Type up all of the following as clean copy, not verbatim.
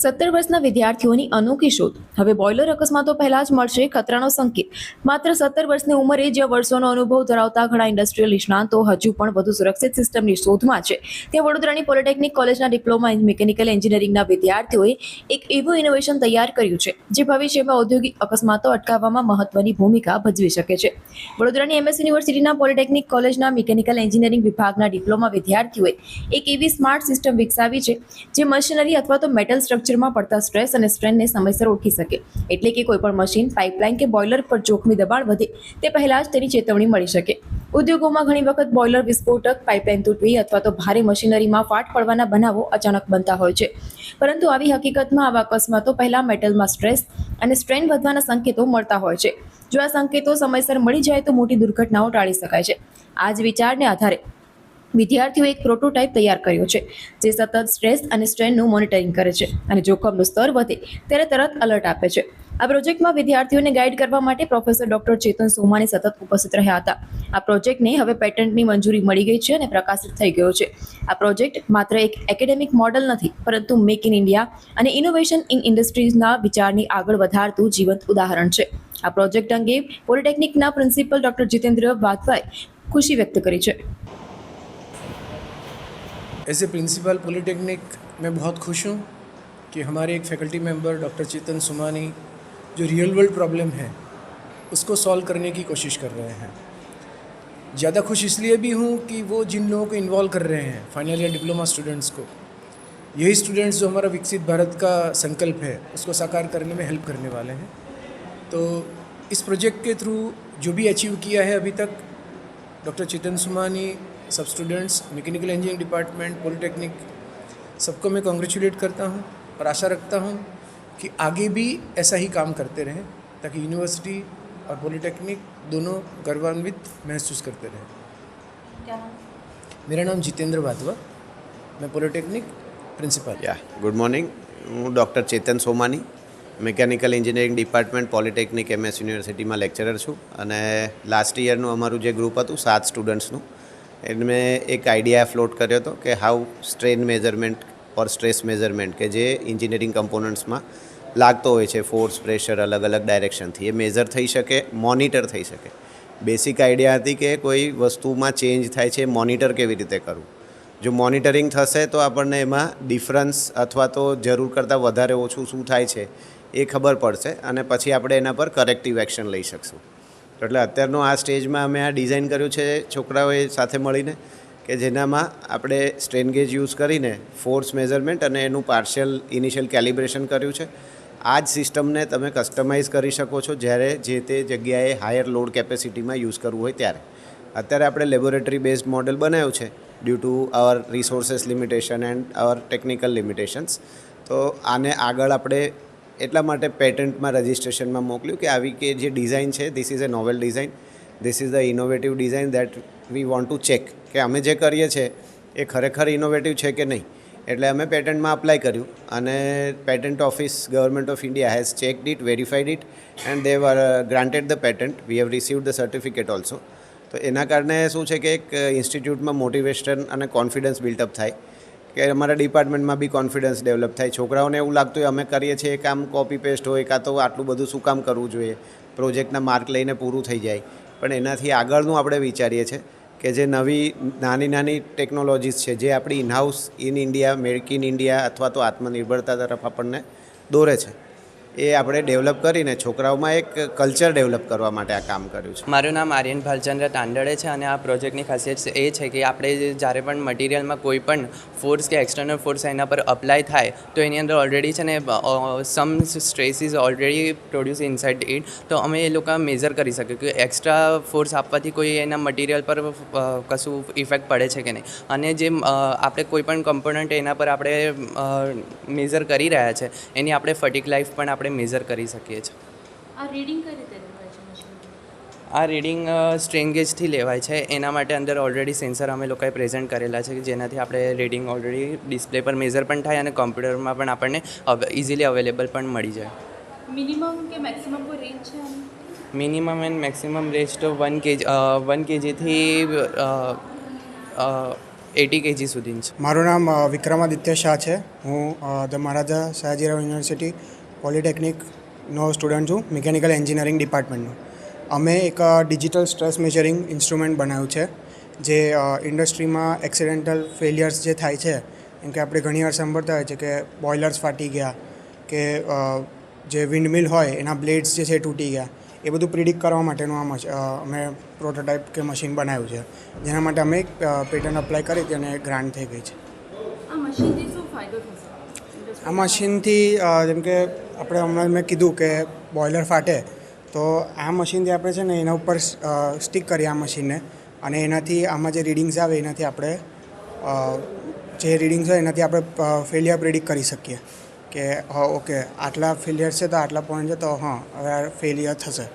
17 વર્ષના વિદ્યાર્થીઓની અનોખી શોધ. હવે બોઇલર અકસ્માતો પહેલા જ મળશે ખતરાનો સંકેત. માત્ર 17 વર્ષની ઉંમરે જ્યાં વર્ષોનો અનુભવ ધરાવતા ઘણા ઇન્ડસ્ટ્રીયલ નિષ્ણાંતો હજુ પણ વધુ સુરક્ષિત સિસ્ટમની શોધમાં છે, ત્યાં વડોદરાની પોલિટેકનિક કોલેજના ડિપ્લોમા ઇન મિકેનિકલ એન્જિનિયરિંગના વિદ્યાર્થીઓએ એક એવું ઇનોવેશન તૈયાર કર્યું છે જે ભવિષ્યમાં ઔદ્યોગિક અકસ્માતો અટકાવવામાં મહત્વની ભૂમિકા ભજવી શકે છે. વડોદરાની એમએસ યુનિવર્સિટીના પોલિટેકનિક કોલેજના મિકેનિકલ એન્જિનિયરિંગ વિભાગના ડિપ્લોમા વિદ્યાર્થીઓએ એક એવી સ્માર્ટ સિસ્ટમ વિકસાવી છે જે મશીનરી અથવા તો મેટલ સ્ટ્રક્ચરમાં પડતા સ્ટ્રેસ અને સ્ટ્રેનને સમયસર ઓળખી શકે. એટલે કે કોઈપણ મશીન, પાઇપલાઇન કે બોઇલર પર જોખમી દબાણ વધે તે પહેલા જ તેની ચેતવણી મળી શકે. ઉદ્યોગોમાં ઘણી વખત બોઇલર વિસ્ફોટક, પાઇપલાઇન તૂટવી અથવા તો ભારે મશીનરીમાં ફાટ પડવાના બનાવો અચાનક બનતા હોય છે. પરંતુ આવી હકીકતમાં આવા અકસ્માતો પહેલા મેટલમાં સ્ટ્રેસ અને સ્ટ્રેન વધવાના સંકેતો મળતા હોય છે. જો આ સંકેતો સમયસર મળી જાય તો મોટી દુર્ઘટનાઓ ટાળી શકાય છે. આ જ વિચારને આધારે વિદ્યાર્થીઓએ એક પ્રોટોટાઇપ તૈયાર કર્યો છે જે સતત સ્ટ્રેસ અને સ્ટ્રેનનું મોનિટરિંગ કરે છે અને જોખમનું સ્તર વધે ત્યારે તરત એલર્ટ આપે છે. આ પ્રોજેક્ટમાં વિદ્યાર્થીઓને ગાઈડ કરવા માટે પ્રોફેસર ડોક્ટર ચેતન સોમાની સતત ઉપસ્થિત રહ્યા હતા. આ પ્રોજેક્ટને હવે પેટન્ટની મંજૂરી મળી ગઈ છે અને પ્રકાશિત થઈ ગયો છે. આ પ્રોજેક્ટ માત્ર એક એકેડેમિક મોડલ નથી, પરંતુ મેક ઇન ઇન્ડિયા અને ઇનોવેશન ઇન ઇન્ડસ્ટ્રીઝના વિચારની આગળ વધારતું જીવંત ઉદાહરણ છે. આ પ્રોજેક્ટ અંગે પોલિટેકનિકના પ્રિન્સિપલ ડોક્ટર જીતેન્દ્ર વાધવાએ ખુશી વ્યક્ત કરી છે. एज ए प्रिंसिपल पॉलिटेक्निक मैं बहुत खुश हूँ कि हमारे एक फैकल्टी मेंबर डॉक्टर चेतन सुमानी जो रियल वर्ल्ड प्रॉब्लम है उसको सॉल्व करने की कोशिश कर रहे हैं. ज़्यादा खुश इसलिए भी हूँ कि वो जिन लोगों को इन्वॉल्व कर रहे हैं, फाइनल ईयर डिप्लोमा स्टूडेंट्स को, यही स्टूडेंट्स जो हमारा विकसित भारत का संकल्प है उसको साकार करने में हेल्प करने वाले हैं. तो इस प्रोजेक्ट के थ्रू जो भी अचीव किया है अभी तक डॉक्टर चेतन सुमानी, सब students, mechanical engineering department, polytechnic, सबको मैं कॉन्ग्रेचुलेट करता हूँ और आशा रखता हूँ कि आगे भी ऐसा ही काम करते रहें ताकि यूनिवर्सिटी और पॉलिटेक्निक दोनों गौरवान्वित महसूस करते रहें. क्या नाम? मेरा नाम जितेंद्र वाधवा, मैं पॉलिटेक्निक प्रिंसिपल. Good morning. હું doctor Chetan Somani, mechanical engineering department, polytechnic MS યુનિવર્સિટીમાં લેક્ચરર છું. અને લાસ્ટ યરનું અમારું જે ગ્રુપ હતું 7 સ્ટુડન્ટ્સનું, એને એક આઈડિયા ફ્લોટ કર્યો હતો કે how strain measurement or stress measurement કે જે એન્જિનિયરિંગ કમ્પોનન્ટ્સમાં લાગતો હોય છે, ફોર્સ, પ્રેશર અલગ અલગ ડાયરેક્શનથી એ મેઝર થઈ શકે, મોનિટર થઈ શકે. બેસિક આઈડિયા હતી કે કોઈ વસ્તુમાં ચેન્જ થાય છે, મોનિટર કેવી રીતે કરવું. જો મોનિટરિંગ થશે તો આપણને એમાં ડિફરન્સ અથવા તો જરૂર કરતાં વધારે ઓછું શું થાય છે એ ખબર પડશે અને પછી આપણે એના પર કરેક્ટિવ એક્શન લઈ શકશું. એટલે અત્યારનો આ સ્ટેજમાં અમે આ ડિઝાઇન કર્યું છે છોકરાઓએ સાથે મળીને કે જેનામાં આપણે સ્ટ્રેન ગેજ યુઝ કરીને ફોર્સ મેઝરમેન્ટ અને એનું પાર્શિયલ ઇનિશિયલ કેલિબ્રેશન કર્યું છે. આ જ સિસ્ટમને તમે કસ્ટમાઇઝ કરી શકો છો જ્યારે જે તે જગ્યાએ હાયર લોડ કેપેસિટીમાં યુઝ કરવું હોય ત્યારે. અત્યારે આપણે લેબોરેટરી બેઝડ મોડેલ બનાવ્યું છે due to our resources limitation and our technical limitations. તો આને આગળ આપણે એટલા માટે પેટન્ટમાં રજિસ્ટ્રેશનમાં મોકલ્યું કે આવી કે જે ડિઝાઇન છે, this is a novel design, this is the innovative design that we want to check કે અમે જે કરીએ છીએ એ ખરેખર ઇનોવેટિવ છે કે નહીં. એટલે અમે પેટન્ટમાં અપ્લાય કર્યું અને patent office, government of India has checked it, verified it and they were granted the patent. We have received the certificate also. તો એના કારણે શું છે કે એક ઇન્સ્ટિટ્યૂટમાં મોટિવેશન અને કોન્ફિડન્સ બિલ્ટઅપ થાય કે અમારા ડિપાર્ટમેન્ટમાં બી કોન્ફિડન્સ ડેવલપ થાય. છોકરાઓને એવું લાગતું હોય અમે કરીએ છીએ એ કામ કોપી પેસ્ટ હોય કાં તો આટલું બધું શું કામ કરવું જોઈએ, પ્રોજેક્ટના માર્ક લઈને પૂરું થઈ જાય. પણ એનાથી આગળનું આપણે વિચારીએ છીએ કે જે નવી નાની ટેકનોલોજીસ છે જે આપણી in-house, in India, make in India અથવા તો આત્મનિર્ભરતા તરફ આપણને દોરે છે, એ આપણે ડેવલપ કરીને છોકરાઓમાં એક કલ્ચર ડેવલપ કરવા માટે આ કામ કર્યું છે. મારું નામ આર્યન ભાલચંદ્ર તાંડળે છે અને આ પ્રોજેક્ટની ખાસિયત એ છે કે આપણે જ્યારે પણ મટીરિયલમાં કોઈ પણ ફોર્સ કે એક્સટર્નલ ફોર્સ એના પર અપ્લાય થાય તો એની અંદર ઓલરેડી છે ને some stress is already produce inside it. તો અમે એ લોકો મેઝર કરી શકીએ કે એક્સ્ટ્રા ફોર્સ આપવાથી કોઈ એના મટીરિયલ પર કશું ઇફેક્ટ પડે છે કે નહીં. અને જે આપણે કોઈ પણ કમ્પોનન્ટ એના પર આપણે મેઝર કરી રહ્યા છે એની આપણે ફટીક લાઈફ પણ આપણે મેઝર કરી શકીએ છીએ. આ રીડિંગ કઈ રીતે લેવાય છે મશીન? આ રીડિંગ સ્ટ્રેન ગેજથી લેવાય છે. એના માટે અંદર ઓલરેડી સેન્સર અમે લોકોએ પ્રેઝન્ટ કરેલા છે જેનાથી આપણે રીડિંગ ઓલરેડી ડિસ્પ્લે પર મેઝર પણ થાય અને કોમ્પ્યુટરમાં પણ આપણને ઇઝીલી અવેલેબલ પણ મળી જાય. મિનિમમ કે મેક્સિમમ કોઈ રેન્જ છે? મિનિમમ એન્ડ મેક્સિમમ રેન્જ તો 1 kg થી 80 kg સુધીની છે. મારું નામ વિક્રમાદિત્ય શાહ છે. હું ધ મહારાજા સયાજીરાવ યુનિવર્સિટી પોલિટેકનિકનો સ્ટુડન્ટ છું, મિકેનિકલ એન્જિનિયરિંગ ડિપાર્ટમેન્ટનો. અમે એક ડિજિટલ સ્ટ્રેસ મેજરિંગ ઇન્સ્ટ્રુમેન્ટ બનાવ્યું છે જે ઇન્ડસ્ટ્રીમાં એક્સિડેન્ટલ ફેલિયર્સ જે થાય છે, એમ કે આપણે ઘણીવાર સાંભળતા હોય છે કે બોઇલર્સ ફાટી ગયા કે જે વિન્ડમિલ હોય એના બ્લેડ્સ જે છે એ તૂટી ગયા, એ બધું પ્રિડિક્ટ કરવા માટેનું અમે પ્રોટોટાઇપ કે મશીન બનાવ્યું છે, જેના માટે અમે એક પેટન્ટ અપ્લાય કરી હતી અને ગ્રાન્ટ થઈ ગઈ છે. આ મશીનથી શું ફાયદો થશે? આ મશીનથી જેમ કે આપણે હમણાં મેં કીધું કે બોઇલર ફાટે તો આ મશીનથી આપણે છે ને એના ઉપર સ્ટિક કરીએ આ મશીનને, અને એનાથી આમાં જે રીડિંગ્સ આવે એનાથી આપણે જે રીડિંગ્સ હોય એનાથી આપણે ફેલિયર પ્રિડિક્ટ કરી શકીએ કે હા ઓકે આટલા ફેલિયર છે તો આટલા પોઈન્ટ છે તો હા હવે આ ફેલિયર થશે.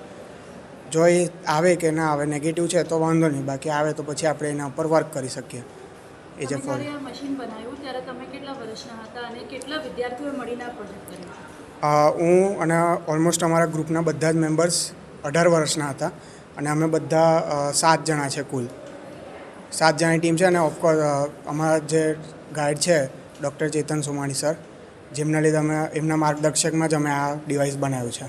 જો એ આવે કે ના આવે નેગેટિવ છે તો વાંધો નહીં, બાકી આવે તો પછી આપણે એના ઉપર વર્ક કરી શકીએ. એ જે તમે જ્યારે આ મશીન બનાવ્યું ત્યારે તમે કેટલા વર્ષના હતા અને કેટલા વિદ્યાર્થીઓ મળીને આ પ્રોજેક્ટ કર્યો? હું અને ઓલમોસ્ટ અમારા ગ્રુપના બધા જ મેમ્બર્સ 18 વર્ષના હતા અને અમે બધા 7 જણા છે કુલ. 7 જણાની ટીમ છે અને ઓફકોર્સ અમારા જે ગાઈડ છે ડૉક્ટર ચેતન સોમાણી સર, જેમના લીધે અમે એમના માર્ગદર્શકમાં જ અમે આ ડિવાઇસ બનાવ્યું છે.